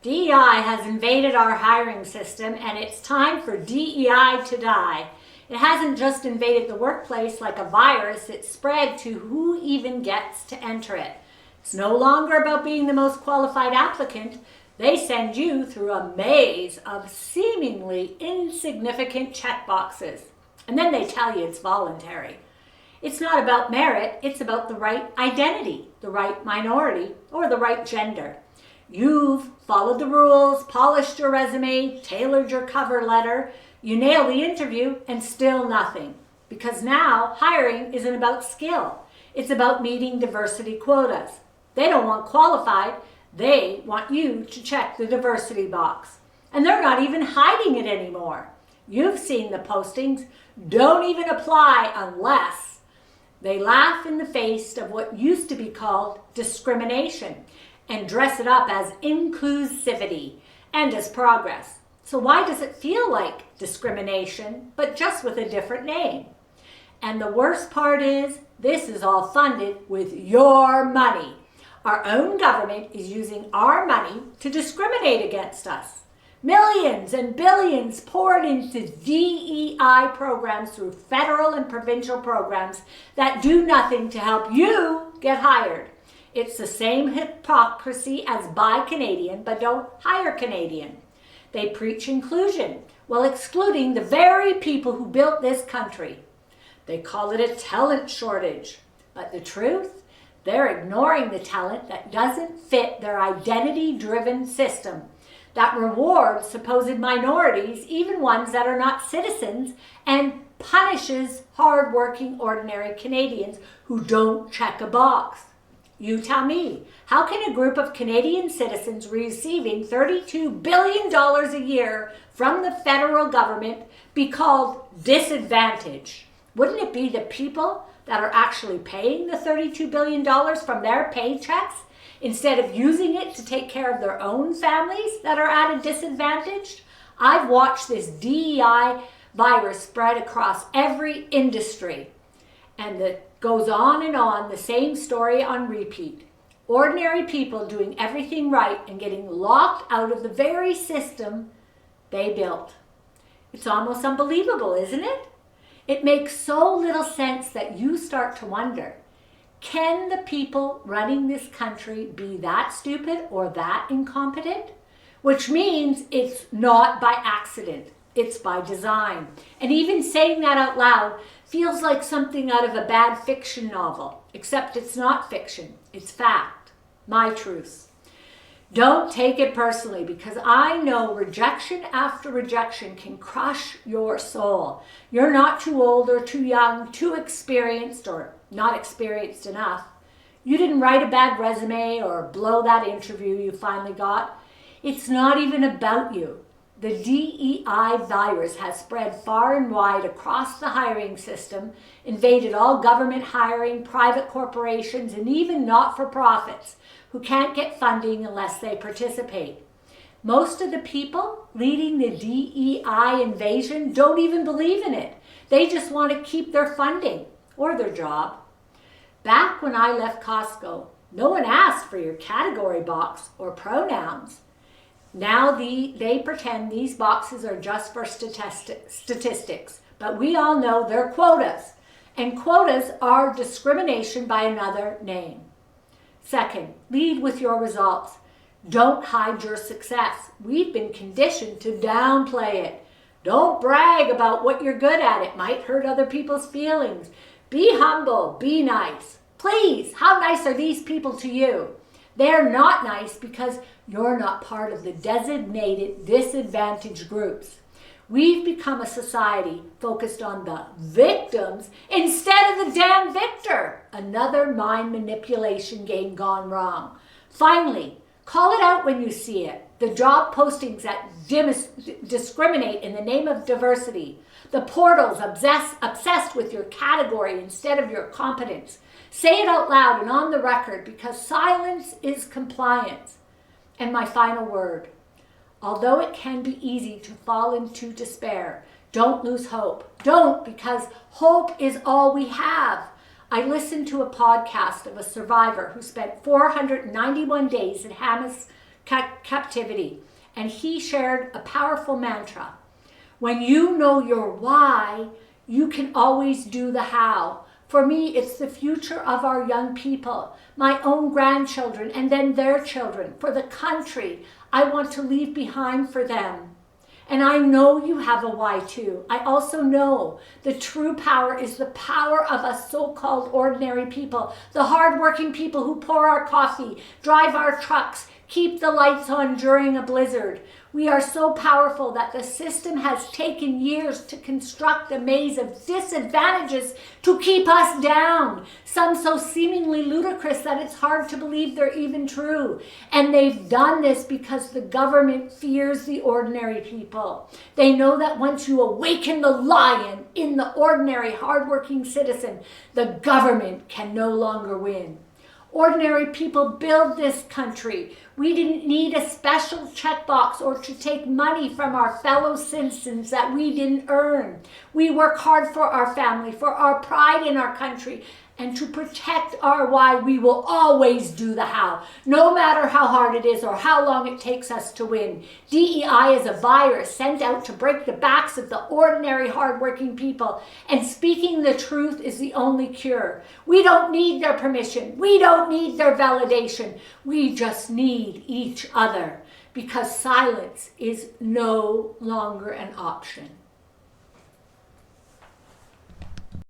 DEI has invaded our hiring system, and it's time for DEI to die. It hasn't just invaded the workplace like a virus, it's spread to who even gets to enter it. It's no longer about being the most qualified applicant. They send you through a maze of seemingly insignificant checkboxes, and then they tell you it's voluntary. It's not about merit, it's about the right identity, the right minority, or the right gender. You've followed the rules, polished your resume, tailored your cover letter, you nail the interview, and still nothing. Because now hiring isn't about skill, it's about meeting diversity quotas. They don't want qualified, they want you to check the diversity box. And they're not even hiding it anymore. You've seen the postings, don't even apply unless. They laugh in the face of what used to be called discrimination and dress it up as inclusivity and as progress. So why does it feel like discrimination, but just with a different name? And the worst part is, this is all funded with your money. Our own government is using our money to discriminate against us. Millions and billions poured into DEI programs through federal and provincial programs that do nothing to help you get hired. It's the same hypocrisy as buy Canadian but don't hire Canadian. They preach inclusion while excluding the very people who built this country. They call it a talent shortage. But the truth? They're ignoring the talent that doesn't fit their identity-driven system that rewards supposed minorities, even ones that are not citizens, and punishes hard-working ordinary Canadians who don't check a box. You tell me, how can a group of Canadian citizens receiving $32 billion a year from the federal government be called disadvantaged? Wouldn't it be the people that are actually paying the $32 billion from their paychecks instead of using it to take care of their own families that are at a disadvantage? I've watched this DEI virus spread across every industry, and it goes on, the same story on repeat. Ordinary people doing everything right and getting locked out of the very system they built. It's almost unbelievable, isn't it? It makes so little sense that you start to wonder, can the people running this country be that stupid or that incompetent? Which means it's not by accident, it's by design. And even saying that out loud feels like something out of a bad fiction novel, except it's not fiction, it's fact, my truths. Don't take it personally, because I know rejection after rejection can crush your soul. You're not too old or too young, too experienced or not experienced enough. You didn't write a bad resume or blow that interview you finally got. It's not even about you. The DEI virus has spread far and wide across the hiring system, invaded all government hiring, private corporations, and even not-for-profits who can't get funding unless they participate. Most of the people leading the DEI invasion don't even believe in it. They just want to keep their funding or their job. Back when I left Costco, no one asked for your category box or pronouns. Now they pretend these boxes are just for statistics, but we all know they're quotas, and quotas are discrimination by another name. Second, lead with your results. Don't hide your success. We've been conditioned to downplay it. Don't brag about what you're good at. It might hurt other people's feelings. Be humble, be nice. Please, how nice are these people to you? They're not nice because you're not part of the designated disadvantaged groups. We've become a society focused on the victims instead of the damn victor. Another mind manipulation game gone wrong. Finally, call it out when you see it. The job postings that discriminate in the name of diversity. The portals obsessed with your category instead of your competence. Say it out loud and on the record, because silence is compliance. And my final word. Although it can be easy to fall into despair, don't lose hope. Don't, because hope is all we have. I listened to a podcast of a survivor who spent 491 days in captivity. And he shared a powerful mantra. When you know your why, you can always do the how. For me, it's the future of our young people, my own grandchildren, and then their children, for the country I want to leave behind for them. And I know you have a why too. I also know the true power is the power of us so-called ordinary people, the hardworking people who pour our coffee, drive our trucks, keep the lights on during a blizzard. We are so powerful that the system has taken years to construct a maze of disadvantages to keep us down. Some so seemingly ludicrous that it's hard to believe they're even true. And they've done this because the government fears the ordinary people. They know that once you awaken the lion in the ordinary, hardworking citizen, the government can no longer win. Ordinary people build this country. We didn't need a special checkbox or to take money from our fellow citizens that we didn't earn. We work hard for our family, for our pride in our country, and to protect our why. We will always do the how, no matter how hard it is or how long it takes us to win. DEI is a virus sent out to break the backs of the ordinary, hardworking people, and speaking the truth is the only cure. We don't need their permission. We don't need their validation. We just need each other, because silence is no longer an option.